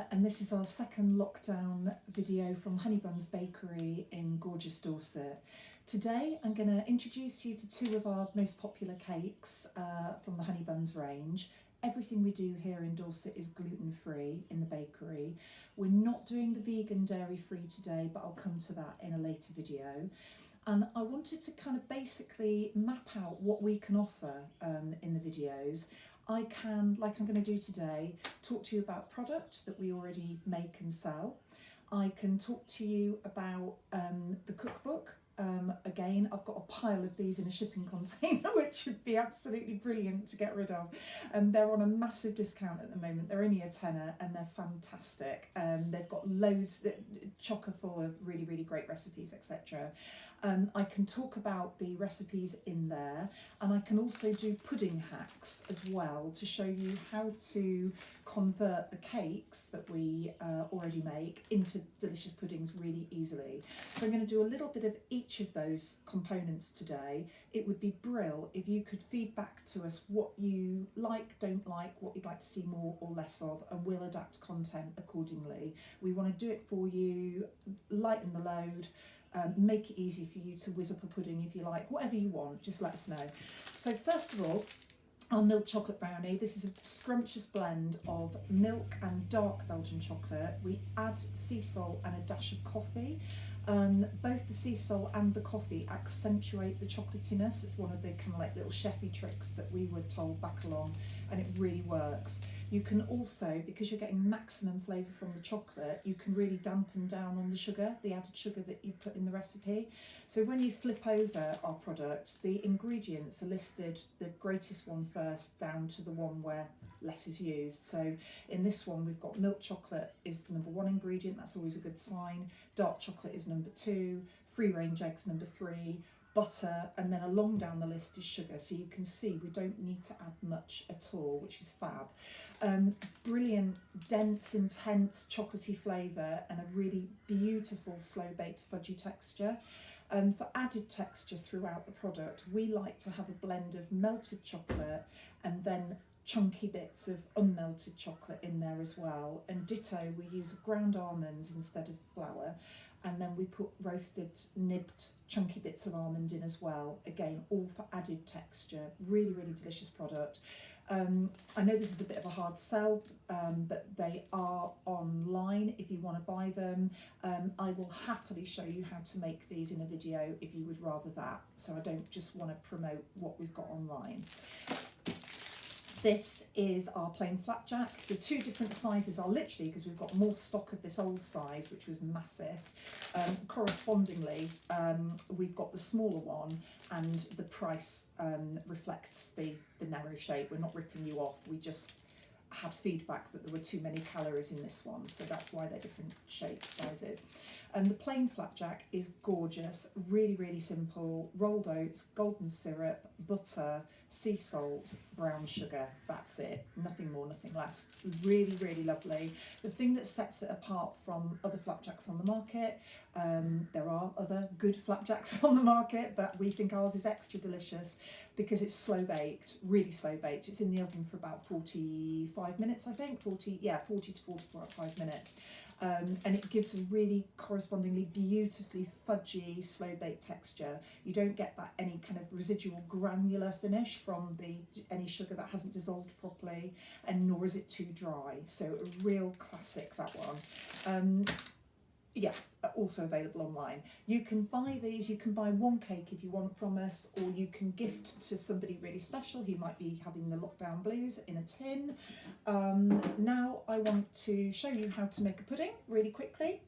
and this is our second lockdown video from Honeybuns Bakery in gorgeous Dorset. Today I'm going to introduce you to two of our most popular cakes from the Honeybuns range. Everything we do here in Dorset is gluten-free in the bakery. We're not doing the vegan dairy-free today, but I'll come to that in a later video. And I wanted to kind of basically map out what we can offer in the videos. I can, like I'm going to do today, talk to you about product that we already make and sell. I can talk to you about the cookbook. Again, I've got a pile of these in a shipping container, which would be absolutely brilliant to get rid of. And they're on a massive discount at the moment. They're only a tenner and they're fantastic. They've got loads, chocker full of really, really great recipes, etc. I can talk about the recipes in there, and I can also do pudding hacks as well to show you how to convert the cakes that we already make into delicious puddings really easily. So I'm going to do a little bit of each of those components today. It would be brilliant if you could feed back to us what you like, don't like, what you'd like to see more or less of, and we'll adapt content accordingly. We want to do it for you, lighten the load, make it easy for you to whiz up a pudding if you like, whatever you want, just let us know. So first of all, our milk chocolate brownie. This is a scrumptious blend of milk and dark Belgian chocolate. We add sea salt and a dash of coffee. Both the sea salt and the coffee accentuate the chocolatiness. It's one of the kind of like little chefy tricks that we were told back along, and it really works. You can also, because you're getting maximum flavour from the chocolate, you can really dampen down on the sugar, the added sugar that you put in the recipe. So when you flip over our product, the ingredients are listed, the greatest one first down to the one where less is used. So in this one we've got milk chocolate is the number 1 ingredient, that's always a good sign. Dark chocolate is number 2, free range eggs number 3, butter, and then along down the list is sugar. So you can see we don't need to add much at all, which is fab. Brilliant, dense, intense chocolatey flavour and a really beautiful slow baked fudgy texture. For added texture throughout the product, we like to have a blend of melted chocolate and then chunky bits of unmelted chocolate in there as well. And ditto, we use ground almonds instead of flour. And then we put roasted, nibbed, chunky bits of almond in as well. Again, all for added texture. Really, really delicious product. I know this is a bit of a hard sell, but they are online if you want to buy them. I will happily show you how to make these in a video if you would rather that. So I don't just want to promote what we've got online. This is our plain flapjack. The 2 different sizes are literally, because we've got more stock of this old size, which was massive. Correspondingly, we've got the smaller one, and the price reflects the narrow shape. We're not ripping you off. We just had feedback that there were too many calories in this one, so that's why they're different shape sizes. The plain flapjack is gorgeous, really, really simple. Rolled oats, golden syrup, butter, sea salt, brown sugar. That's it. Nothing more, nothing less. Really, really lovely. The thing that sets it apart from other flapjacks on the market, there are other good flapjacks on the market, but we think ours is extra delicious because it's slow baked, really slow baked. It's in the oven for about 45 minutes, I think, 40 to 45 minutes. And it gives a really correspondingly beautifully fudgy, slow baked texture. You don't get that any kind of residual granular finish from any sugar that hasn't dissolved properly, and nor is it too dry. So a real classic, that one. Yeah, also available online. You can buy these, you can buy 1 cake if you want from us, or you can gift to somebody really special who might be having the lockdown blues in a tin. Now I want to show you how to make a pudding really quickly.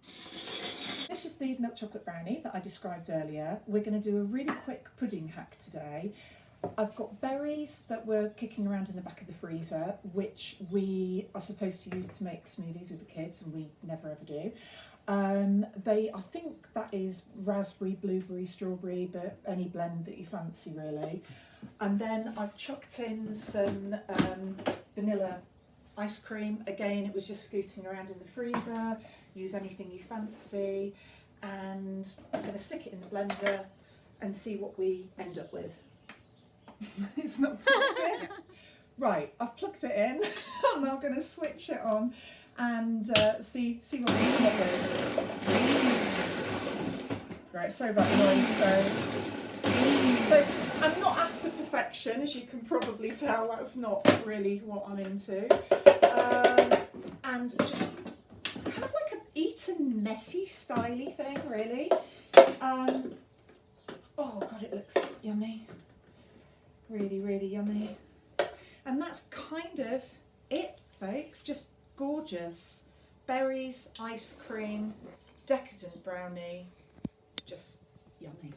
This is the milk chocolate brownie that I described earlier. We're going to do a really quick pudding hack today. I've got berries that were kicking around in the back of the freezer, which we are supposed to use to make smoothies with the kids, and we never ever do. I think that is raspberry, blueberry, strawberry, but any blend that you fancy really. And then I've chucked in some vanilla ice cream. Again, it was just scooting around in the freezer. Use anything you fancy. And I'm going to stick it in the blender and see what we end up with. It's not perfect. Right, I've plugged it in. I'm now going to switch it on. and see what we come up with. Right, sorry about the noise, folks. So I'm not after perfection, as you can probably tell. That's not really what I'm into. And just kind of like an eat and messy styly thing, really. Oh God, it looks yummy. Really, really yummy. And that's kind of it, folks. Just gorgeous. Berries, ice cream, decadent brownie. Just yummy.